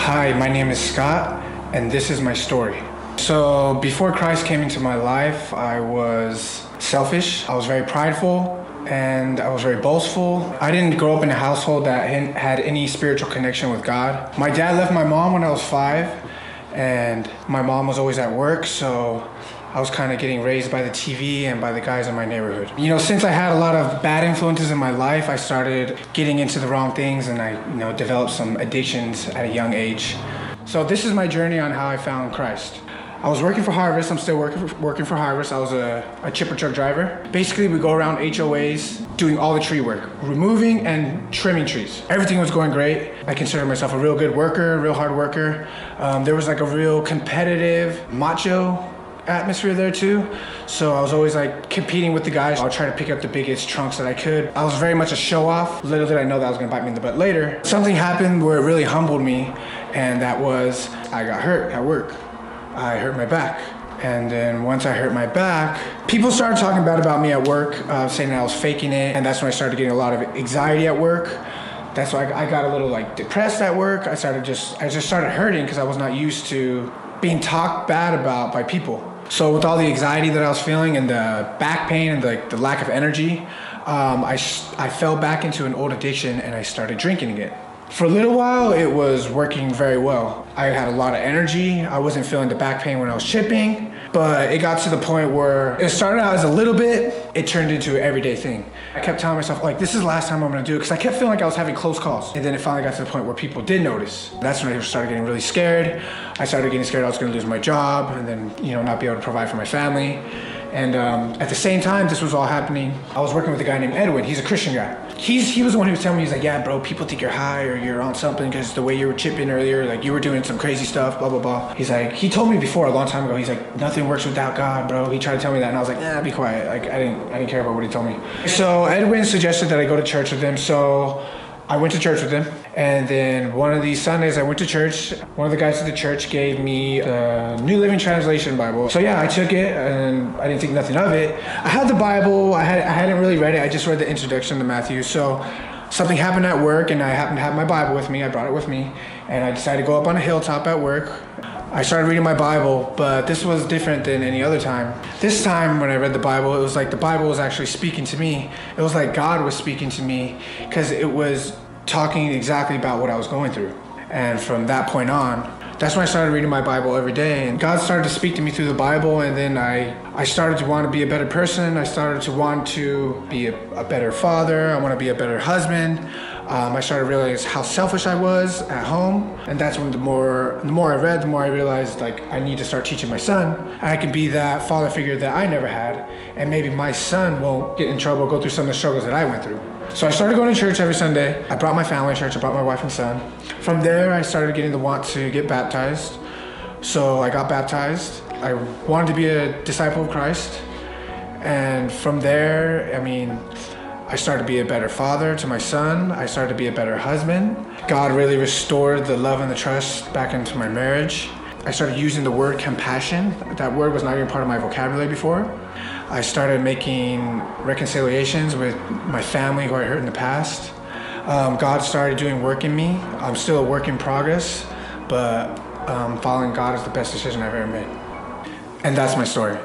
Hi, my name is Scott, and this is my story. So before Christ came into my life, I was selfish, I was very prideful, and I was very boastful. I didn't grow up in a household that had any spiritual connection with God. My dad left my mom when I was 5, and my mom was always at work, so I was kind of getting raised by the TV and by the guys in my neighborhood. You know, since I had a lot of bad influences in my life, I started getting into the wrong things, and I, developed some addictions at a young age. So this is my journey on how I found Christ. I was working for Harvest. I'm still working for Harvest. I was a chipper truck driver. Basically, we go around HOAs doing all the tree work, removing and trimming trees. Everything was going great. I consider myself a real good worker, real hard worker. There was like a real competitive, macho atmosphere there too. So I was always like competing with the guys. I would try to pick up the biggest trunks that I could. I was very much a show off. Little did I know that was gonna bite me in the butt later. Something happened where it really humbled me, and that was I got hurt at work. I hurt my back. And then once I hurt my back, people started talking bad about me at work, saying that I was faking it. And that's when I started getting a lot of anxiety at work. That's why I got a little like depressed at work. I just started hurting because I was not used to being talked bad about by people. So with all the anxiety that I was feeling and the back pain and the lack of energy, I fell back into an old addiction and I started drinking again. For a little while, it was working very well. I had a lot of energy. I wasn't feeling the back pain when I was chipping, but it got to the point where it started out as a little bit, it turned into an everyday thing. I kept telling myself, like, this is the last time I'm gonna do it, because I kept feeling like I was having close calls. And then it finally got to the point where people did notice. That's when I started getting really scared. I started getting scared I was gonna lose my job and then, not be able to provide for my family. And at the same time this was all happening, I was working with a guy named Edwin. He's a Christian guy. He was the one who was telling me, he's like, yeah, bro, people think you're high or you're on something because the way you were chipping earlier, like you were doing some crazy stuff, blah, blah, blah. He's like, he told me before a long time ago, he's like, nothing works without God, bro. He tried to tell me that, and I was like, be quiet. Like, I didn't care about what he told me. So Edwin suggested that I go to church with him. So I went to church with him, and then one of these Sundays I went to church. One of the guys at the church gave me the New Living Translation Bible. So yeah, I took it, and I didn't think nothing of it. I had the Bible, I hadn't really read it, I just read the introduction to Matthew. So something happened at work, and I happened to have my Bible with me, I brought it with me, and I decided to go up on a hilltop at work. I started reading my Bible, but this was different than any other time. This time when I read the Bible, it was like the Bible was actually speaking to me. It was like God was speaking to me, because it was talking exactly about what I was going through. And from that point on, that's when I started reading my Bible every day. And God started to speak to me through the Bible, and then I started to want to be a better person. I started to want to be a better father. I want to be a better husband. I started to realize how selfish I was at home, and that's when the more I read, the more I realized like I need to start teaching my son. I can be that father figure that I never had, and maybe my son won't get in trouble, go through some of the struggles that I went through. So I started going to church every Sunday. I brought my family to church. I brought my wife and son. From there, I started getting the want to get baptized. So I got baptized. I wanted to be a disciple of Christ, and from there, I started to be a better father to my son. I started to be a better husband. God really restored the love and the trust back into my marriage. I started using the word compassion. That word was not even part of my vocabulary before. I started making reconciliations with my family who I hurt in the past. God started doing work in me. I'm still a work in progress, but following God is the best decision I've ever made. And that's my story.